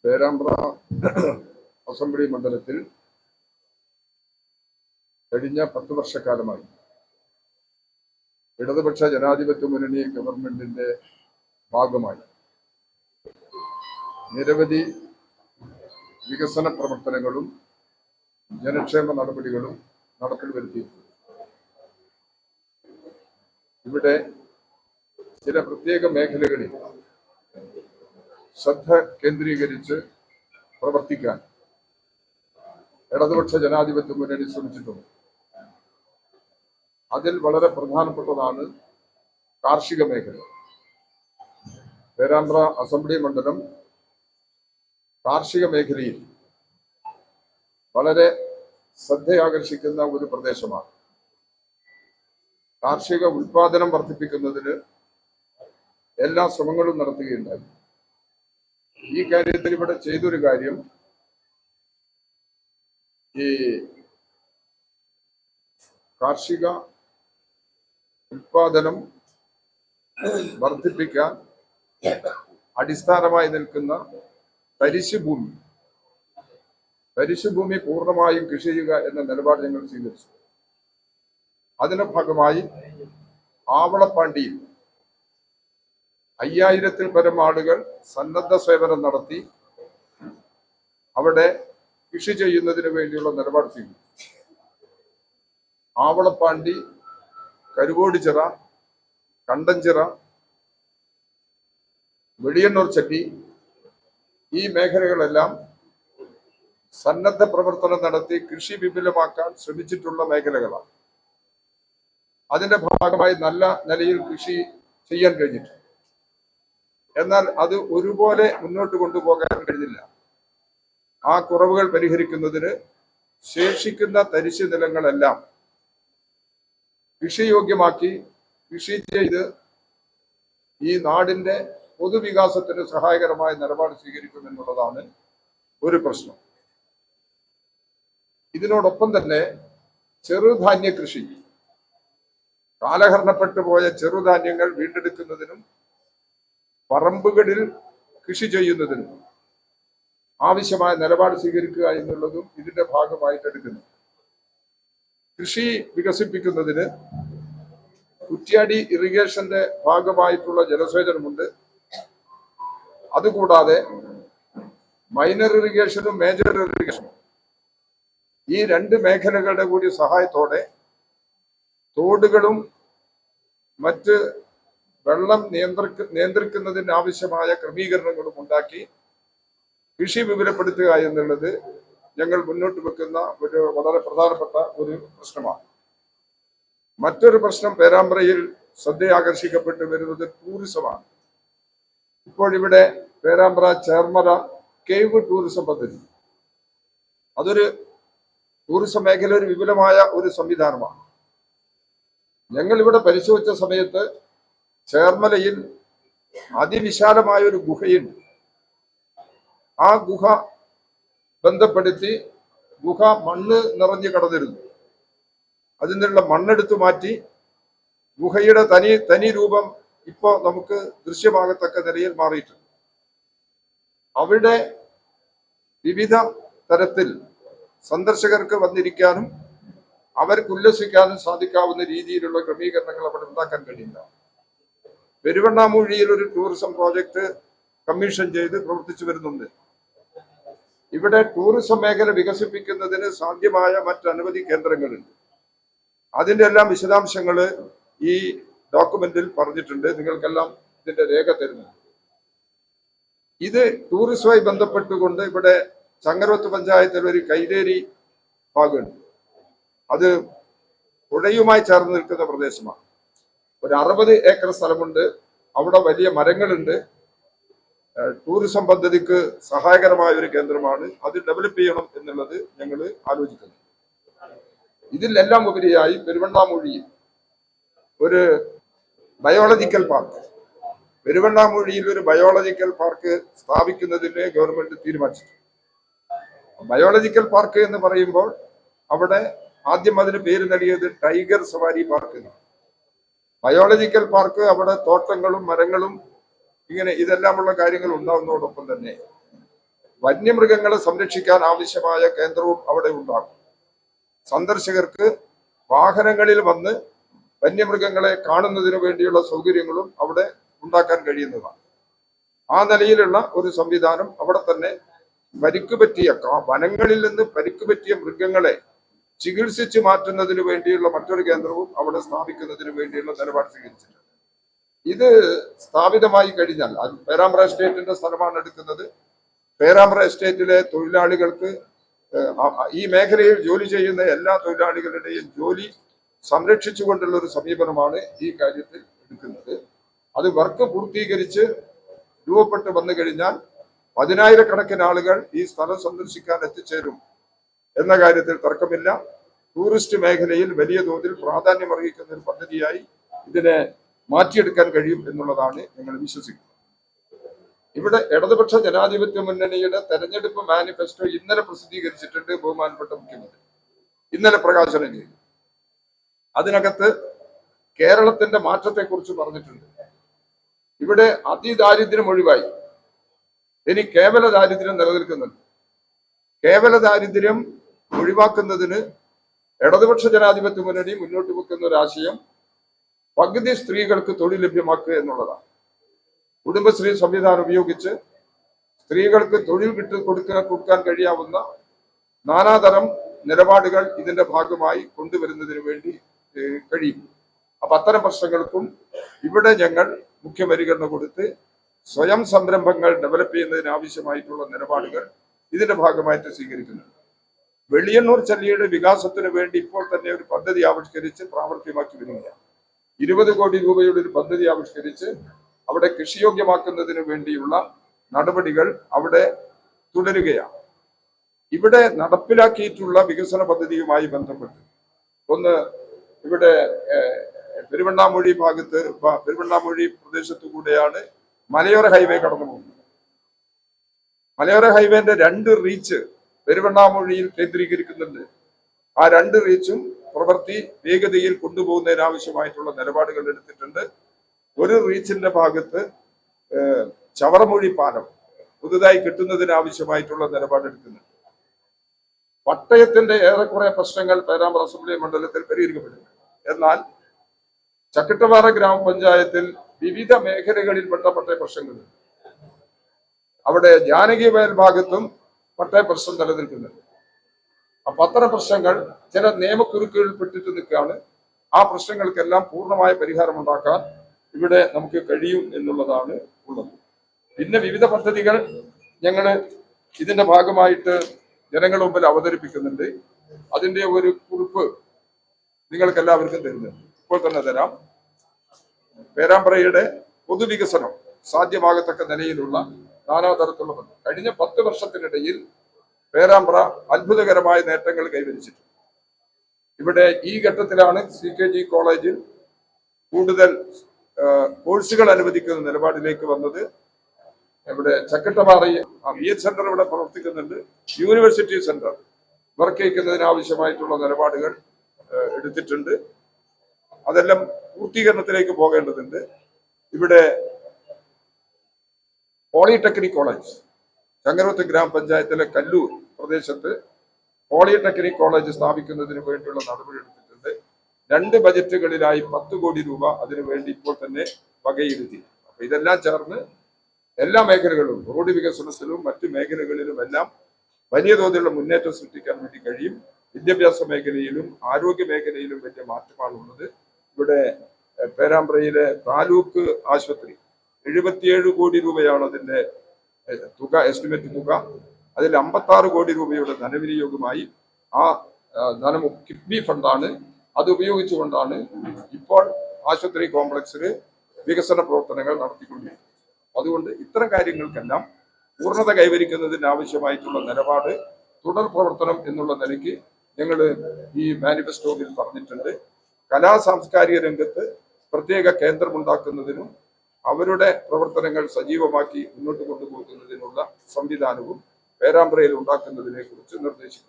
Perambra assembly മണ്ഡലത്തിൽ കഴിഞ്ഞ 10 വർഷക്കാലമായി ഇടതുപക്ഷ ജനാധിപത്യ മുന്നണി ഗവൺമെന്റിന്റെ ഭാഗമായി നിരവധി വികസന പ്രവർത്തനങ്ങളും ജനക്ഷേമ നടപടികളും നടപ്പിൽ വരുത്തിയിട്ടുണ്ട്. ഇവിടെ ചില പ്രത്യേക മേഖലകളിൽ ശ്രദ്ധ കേന്ദ്രീകരിച്ച് പ്രവർത്തിക്കാൻ ഇടതുപക്ഷ ജനാധിപത്യ മുന്നണി ശ്രമിച്ചിട്ടുണ്ട്. അതിൽ വളരെ പ്രധാനപ്പെട്ടതാണ് കാർഷിക മേഖല. പേരാമ്പ്ര അസംബ്ലി മണ്ഡലം കാർഷിക മേഖലയിൽ വളരെ ശ്രദ്ധയാകർഷിക്കുന്ന ഒരു പ്രദേശമാണ്. കാർഷിക ഉൽപാദനം വർദ്ധിപ്പിക്കുന്നതിന് എല്ലാ ശ്രമങ്ങളും നടത്തുകയുണ്ടായി. ഈ കാര്യത്തിൽ ഇവിടെ ചെയ്തൊരു കാര്യം, ഈ കാർഷിക ഉൽപാദനം വർദ്ധിപ്പിക്കാൻ അടിസ്ഥാനമായി നിൽക്കുന്ന തരിശുഭൂമി പൂർണ്ണമായും കൃഷി ചെയ്യുക എന്ന നിലപാട് ഞങ്ങൾ സ്വീകരിച്ചു. അതിന്റെ ഭാഗമായി ആവളപ്പാണ്ടിയിൽ 5000-ൽ പരം ആളുകൾ സന്നദ്ധ സേവനം നടത്തി അവിടെ കൃഷി ചെയ്യുന്നതിന് വേണ്ടിയുള്ള നിലപാട് സ്വീകരിച്ചു. ആവളപ്പാണ്ടി, കരുവോടിച്ചിറ, കണ്ടഞ്ചിറ, വെളിയണ്ണൂർ ചട്ടി ഈ മേഖലകളെല്ലാം സന്നദ്ധ പ്രവർത്തനം നടത്തി കൃഷി വിപുലമാക്കാൻ ശ്രമിച്ചിട്ടുള്ള മേഖലകളാണ്. അതിന്റെ ഭാഗമായി നല്ല നിലയിൽ കൃഷി ചെയ്യാൻ കഴിഞ്ഞിട്ടുണ്ട്. എന്നാൽ അത് ഒരുപോലെ മുന്നോട്ട് കൊണ്ടുപോകാൻ കഴിഞ്ഞില്ല. ആ കുറവുകൾ പരിഹരിക്കുന്നതിന് ശേഷിക്കുന്ന തരിശു നിലങ്ങളെല്ലാം കൃഷിയോഗ്യമാക്കി കൃഷി ചെയ്ത് ഈ നാടിന്റെ പൊതുവികാസത്തിന് സഹായകരമായ നിലപാട് സ്വീകരിക്കുമെന്നുള്ളതാണ് ഒരു പ്രശ്നം. ഇതിനോടൊപ്പം തന്നെ ചെറുധാന്യ കൃഷി, കാലഹരണപ്പെട്ടു പോയ ചെറുധാന്യങ്ങൾ വീണ്ടെടുക്കുന്നതിനും പറമ്പുകളിൽ കൃഷി ചെയ്യുന്നതിനും ആവശ്യമായ നിലപാട് സ്വീകരിക്കുക എന്നുള്ളതും ഇതിന്റെ ഭാഗമായിട്ട് എടുക്കുന്നു. കൃഷി വികസിപ്പിക്കുന്നതിന് കുറ്റ്യാടി ഇറിഗേഷന്റെ ഭാഗമായിട്ടുള്ള ജലസേചനമുണ്ട്. അതുകൂടാതെ മൈനർ ഇറിഗേഷനും മേജർ ഇറിഗേഷനും ഈ 2 മേഖലകളുടെ കൂടി സഹായത്തോടെ തോടുകളും മറ്റ് വെള്ളം നിയന്ത്രിക്കുന്നതിന് ആവശ്യമായ ക്രമീകരണങ്ങളും ഉണ്ടാക്കി കൃഷി വിപുലപ്പെടുത്തുക എന്നുള്ളത് ഞങ്ങൾ മുന്നോട്ട് വെക്കുന്ന ഒരു വളരെ പ്രധാനപ്പെട്ട ഒരു പ്രശ്നമാണ്. മറ്റൊരു പ്രശ്നം പേരാമ്പ്രയിൽ ശ്രദ്ധയാകർഷിക്കപ്പെട്ടു വരുന്നത് ടൂറിസമാണ്. ഇപ്പോൾ ഇവിടെ പേരാമ്പ്ര ചേർമല കേവ് ടൂറിസം പദ്ധതി, അതൊരു ടൂറിസം മേഖല ഒരു വിപുലമായ ഒരു സംവിധാനമാണ്. ഞങ്ങൾ ഇവിടെ പരിശോധിച്ച സമയത്ത് ചേർമലയിൽ അതിവിശാലമായ ഒരു ഗുഹയുണ്ട്. ആ ഗുഹ ബന്ധപ്പെടുത്തി ഗുഹ മണ്ണ് നിറഞ്ഞു കടന്നിരുന്നു. അതിനുള്ള മണ്ണെടുത്തു മാറ്റി ഗുഹയുടെ തനി രൂപം ഇപ്പോൾ നമുക്ക് ദൃശ്യമാകത്തക്ക നിലയിൽ മാറിയിട്ടുണ്ട്. അവിടെ വിവിധ തരത്തിൽ സന്ദർശകർക്ക് വന്നിരിക്കാനും അവർക്ക് ഉല്ലസിക്കാനും സാധിക്കാവുന്ന രീതിയിലുള്ള ക്രമീകരണങ്ങൾ അവിടെ ഉണ്ടാക്കാൻ കഴിയില്ല. പെരുവണ്ണാമൂഴിയിൽ ഒരു ടൂറിസം പ്രോജക്റ്റ് കമ്മീഷൻ ചെയ്ത് പ്രവർത്തിച്ചു വരുന്നുണ്ട്. ഇവിടെ ടൂറിസം മേഖല വികസിപ്പിക്കുന്നതിന് സാധ്യമായ മറ്റനവധി കേന്ദ്രങ്ങളുണ്ട്. അതിന്റെ എല്ലാം വിശദാംശങ്ങൾ ഈ ഡോക്യുമെന്റിൽ പറഞ്ഞിട്ടുണ്ട്. നിങ്ങൾക്കെല്ലാം ഇതിന്റെ രേഖ തരുന്നു. ഇത് ടൂറിസവുമായി ബന്ധപ്പെട്ടുകൊണ്ട് ഇവിടെ ചങ്ങരോത്ത് പഞ്ചായത്തിൽ ഒരു കൈതേരി ഭാഗമുണ്ട്. അത് പുഴയുമായി ചേർന്ന് നിൽക്കുന്ന പ്രദേശമാണ്. ഒരു 60 ഏക്കർ സ്ഥലമുണ്ട്. അവിടെ വലിയ മരങ്ങളുണ്ട്. ടൂറിസം പദ്ധതിക്ക് സഹായകരമായ ഒരു കേന്ദ്രമാണ്. അത് ഡെവലപ്പ് ചെയ്യണം എന്നുള്ളത് ഞങ്ങൾ ആലോചിക്കുന്നു. ഇതിലെല്ലാം ഉപരിയായി പെരുവണ്ണാമൂഴിയിൽ ഒരു ബയോളജിക്കൽ പാർക്ക്, പെരുവണ്ണാമൂഴിയിൽ ഒരു ബയോളജിക്കൽ പാർക്ക് സ്ഥാപിക്കുന്നതിന് ഗവൺമെന്റ് തീരുമാനിച്ചു. ബയോളജിക്കൽ പാർക്ക് എന്ന് പറയുമ്പോൾ അവിടെ ആദ്യം അതിന് പേര് നൽകിയത് ടൈഗർ സവാരി പാർക്ക്. ബയോളജിക്കൽ പാർക്ക് അവിടെ തോട്ടങ്ങളും മരങ്ങളും ഇങ്ങനെ ഇതെല്ലാമുള്ള കാര്യങ്ങൾ ഉണ്ടാവുന്നതോടൊപ്പം തന്നെ വന്യമൃഗങ്ങളെ സംരക്ഷിക്കാൻ ആവശ്യമായ കേന്ദ്രവും അവിടെ ഉണ്ടാകും. സന്ദർശകർക്ക് വാഹനങ്ങളിൽ വന്ന് വന്യമൃഗങ്ങളെ കാണുന്നതിന് വേണ്ടിയുള്ള സൗകര്യങ്ങളും അവിടെ ഉണ്ടാക്കാൻ കഴിയുന്നതാണ്. ആ നിലയിലുള്ള ഒരു സംവിധാനം അവിടെ തന്നെ പരിക്ക് പറ്റിയ വനങ്ങളിൽ നിന്ന് പരിക്ക് പറ്റിയ മൃഗങ്ങളെ ചികിത്സിച്ച് മാറ്റുന്നതിന് വേണ്ടിയുള്ള മറ്റൊരു കേന്ദ്രവും അവിടെ സ്ഥാപിക്കുന്നതിന് വേണ്ടിയുള്ള നിലപാട് സ്വീകരിച്ചിട്ടുണ്ട്. ഇത് സ്ഥാപിതമായി കഴിഞ്ഞാൽ പേരാമ്പ്ര എസ്റ്റേറ്റിന്റെ സ്ഥലമാണ് എടുക്കുന്നത്. പേരാമ്പ്ര എസ്റ്റേറ്റിലെ തൊഴിലാളികൾക്ക് ഈ മേഖലയിൽ ജോലി ചെയ്യുന്ന എല്ലാ തൊഴിലാളികളുടെയും ജോലി സംരക്ഷിച്ചുകൊണ്ടുള്ള ഒരു സമീപനമാണ് ഈ കാര്യത്തിൽ എടുക്കുന്നത്. അത് വർക്ക് പൂർത്തീകരിച്ച് രൂപപ്പെട്ട് വന്നു കഴിഞ്ഞാൽ 10,000-കണക്കിന് ആളുകൾ ഈ സ്ഥലം സന്ദർശിക്കാൻ എത്തിച്ചേരും എന്ന കാര്യത്തിൽ തർക്കമില്ല. ടൂറിസ്റ്റ് മേഖലയിൽ വലിയ തോതിൽ പ്രാധാന്യം അർഹിക്കുന്ന ഒരു പദ്ധതിയായി ഇതിനെ മാറ്റിയെടുക്കാൻ കഴിയും എന്നുള്ളതാണ് ഞങ്ങൾ വിശ്വസിക്കുന്നത്. ഇവിടെ ഇടതുപക്ഷ ജനാധിപത്യ മുന്നണിയുടെ തെരഞ്ഞെടുപ്പ് മാനിഫെസ്റ്റോ ഇന്നലെ പ്രസിദ്ധീകരിച്ചിട്ടുണ്ട് ബഹുമാനപ്പെട്ട മുഖ്യമന്ത്രി. ഇന്നലെ പ്രകാശനം ചെയ്തു. അതിനകത്ത് കേരളത്തിന്റെ മാറ്റത്തെക്കുറിച്ച് പറഞ്ഞിട്ടുണ്ട്. ഇവിടെ അതിദാരിദ്ര്യം ഒഴിവായി ഇനി കേവല ദാരിദ്ര്യം നിലനിൽക്കുന്നുണ്ട്. കേവല ദാരിദ്ര്യം ഒഴിവാക്കുന്നതിന് ഇടതുപക്ഷ ജനാധിപത്യ മുന്നണി മുന്നോട്ട് വെക്കുന്ന ഒരു ആശയം പകുതി സ്ത്രീകൾക്ക് തൊഴിൽ ലഭ്യമാക്കുക എന്നുള്ളതാണ്. കുടുംബശ്രീ സംവിധാനം ഉപയോഗിച്ച് സ്ത്രീകൾക്ക് തൊഴിൽ കൊടുക്കാൻ കഴിയാവുന്ന നാനാതരം നിലപാടുകൾ ഇതിന്റെ ഭാഗമായി കൊണ്ടുവരുന്നതിന് വേണ്ടി കഴിയും. അപ്പൊ അത്തരം പ്രശ്നങ്ങൾക്കും ഇവിടെ ഞങ്ങൾ മുഖ്യ പരിഗണന കൊടുത്ത് സ്വയം സംരംഭങ്ങൾ ഡെവലപ്പ് ചെയ്യുന്നതിന് ആവശ്യമായിട്ടുള്ള നിലപാടുകൾ ഇതിന്റെ ഭാഗമായിട്ട് സ്വീകരിക്കുന്നുണ്ട്. വെളിയന്നൂർ ചല്ലിയുടെ വികാസത്തിന് വേണ്ടി ഇപ്പോൾ തന്നെ ഒരു പദ്ധതി ആവിഷ്കരിച്ച് പ്രാവർത്തികമാക്കി വരികയാണ്. 20 കോടി രൂപയുടെ ഒരു പദ്ധതി ആവിഷ്കരിച്ച് അവിടെ കൃഷിയോഗ്യമാക്കുന്നതിന് വേണ്ടിയുള്ള നടപടികൾ അവിടെ തുടരുകയാണ്. ഇവിടെ നടപ്പിലാക്കിയിട്ടുള്ള വികസന പദ്ധതിയുമായി ബന്ധപ്പെട്ട് ഒന്ന് ഇവിടെ പെരുവണ്ണാമൂഴി ഭാഗത്ത് പെരുവണ്ണാമൂഴി പ്രദേശത്തു കൂടെയാണ് മലയോര ഹൈവേ കടന്നു പോകുന്നത്. മലയോര ഹൈവേന്റെ 2 റീച്ച് പെരുവണ്ണാമൂഴിയിൽ കേന്ദ്രീകരിക്കുന്നുണ്ട്. ആ 2 റീച്ചും പ്രവൃത്തി വേഗതയിൽ കൊണ്ടുപോകുന്നതിന് ആവശ്യമായിട്ടുള്ള നിലപാടുകൾ എടുത്തിട്ടുണ്ട്. ഒരു റീച്ചിന്റെ ഭാഗത്ത് ചവറമൂഴി പാലം പുതുതായി കിട്ടുന്നതിന് ആവശ്യമായിട്ടുള്ള നിലപാടെടുക്കുന്നുണ്ട്. പട്ടയത്തിന്റെ ഏറെക്കുറെ പ്രശ്നങ്ങൾ പേരാമ്പ്ര അസംബ്ലി മണ്ഡലത്തിൽ പരിഹരിക്കപ്പെടുന്നു. എന്നാൽ ചക്കിട്ടപ്പാറ ഗ്രാമപഞ്ചായത്തിൽ വിവിധ മേഖലകളിൽപ്പെട്ട പട്ടയ പ്രശ്നങ്ങളുണ്ട്. അവിടെ ജാനകി വയൽ ഭാഗത്തും പട്ടയ പ്രശ്നം നിലനിൽക്കുന്നുണ്ട്. അപ്പൊ അത്തരം പ്രശ്നങ്ങൾ ചില നിയമക്കുരുക്കുകളിൽ പെട്ടിട്ട് നിൽക്കുകയാണ്. ആ പ്രശ്നങ്ങൾക്കെല്ലാം പൂർണ്ണമായ പരിഹാരം ഉണ്ടാക്കാൻ ഇവിടെ നമുക്ക് കഴിയും എന്നുള്ളതാണ് ഉള്ളത്. പിന്നെ വിവിധ പദ്ധതികൾ ഞങ്ങൾ ഇതിന്റെ ഭാഗമായിട്ട് ജനങ്ങളുടെ മുമ്പിൽ അവതരിപ്പിക്കുന്നുണ്ട്. അതിന്റെ ഒരു കുറിപ്പ് നിങ്ങൾക്ക് എല്ലാവർക്കും തരുന്നുണ്ട്. ഇപ്പോൾ തന്നെ തരാം. പേരാമ്പ്രയുടെ പൊതുവികസനം സാധ്യമാകത്തക്ക നിലയിലുള്ള നാനാതരത്തിലുള്ള പദ്ധതി കഴിഞ്ഞ 10 വർഷത്തിനിടയിൽ പേരാമ്പ്ര അത്ഭുതകരമായ നേട്ടങ്ങൾ കൈവരിച്ചിട്ടുണ്ട്. ഇവിടെ ഈ ഘട്ടത്തിലാണ് CKG കോളേജിൽ കൂടുതൽ കോഴ്സുകൾ അനുവദിക്കുന്ന നിലപാടിലേക്ക് വന്നത്. ഇവിടെ ചക്കിട്ടപ്പാറയിൽ BH സെന്റർ ഇവിടെ പ്രവർത്തിക്കുന്നുണ്ട്. യൂണിവേഴ്സിറ്റി സെന്റർ വർക്ക് ചെയ്യിക്കുന്നതിന് ആവശ്യമായിട്ടുള്ള നിലപാടുകൾ എടുത്തിട്ടുണ്ട്. അതെല്ലാം പൂർത്തീകരണത്തിലേക്ക് പോകേണ്ടതുണ്ട്. ഇവിടെ പോളിടെക്നിക് കോളേജ് ചങ്ങരോത്ത് ഗ്രാമപഞ്ചായത്തിലെ കല്ലൂർ പ്രദേശത്ത് പോളിടെക്നിക് കോളേജ് സ്ഥാപിക്കുന്നതിന് വേണ്ടിയുള്ള നടപടി എടുത്തിട്ടുണ്ട്. 2 ബജറ്റുകളിലായി 10 കോടി രൂപ അതിനുവേണ്ടി ഇപ്പോൾ തന്നെ വകയിരുത്തി. അപ്പൊ ഇതെല്ലാം ചേർന്ന് എല്ലാ മേഖലകളിലും റോഡ് വികസനത്തിലും മറ്റു മേഖലകളിലും എല്ലാം വലിയ തോതിലുള്ള മുന്നേറ്റം സൃഷ്ടിക്കാൻ വേണ്ടി കഴിയും. വിദ്യാഭ്യാസ മേഖലയിലും ആരോഗ്യ മേഖലയിലും വലിയ മാറ്റമാണുള്ളത്. ഇവിടെ പേരാമ്പ്രയിലെ താലൂക്ക് ആശുപത്രി 77 കോടി രൂപയാണ് അതിന്റെ തുക, എസ്റ്റിമേറ്റ് തുക. അതിൽ 56 കോടി രൂപയുടെ ധനവിനിയോഗമായി ആ ധനം കിഫ്ബി ഫണ്ടാണ്. അത് ഉപയോഗിച്ചുകൊണ്ടാണ് ഇപ്പോൾ ആശുപത്രി കോംപ്ലക്സിൽ വികസന പ്രവർത്തനങ്ങൾ നടത്തിക്കൊണ്ടിരിക്കുന്നത്. അതുകൊണ്ട് ഇത്തരം കാര്യങ്ങൾക്കെല്ലാം പൂർണ്ണത കൈവരിക്കുന്നതിന് ആവശ്യമായിട്ടുള്ള നിലപാട് തുടർ പ്രവർത്തനം എന്നുള്ള നിലയ്ക്ക് ഞങ്ങൾ ഈ മാനിഫെസ്റ്റോയിൽ പറഞ്ഞിട്ടുണ്ട്. കലാ സാംസ്കാരിക രംഗത്ത് പ്രത്യേക കേന്ദ്രമുണ്ടാക്കുന്നതിനും അവരുടെ പ്രവർത്തനങ്ങൾ സജീവമാക്കി മുന്നോട്ട് കൊണ്ടുപോകുന്നതിനുള്ള സംവിധാനവും പേരാമ്പ്രയിൽ ഉണ്ടാക്കുന്നതിനെ കുറിച്ച് നിർദ്ദേശിക്കുന്നു.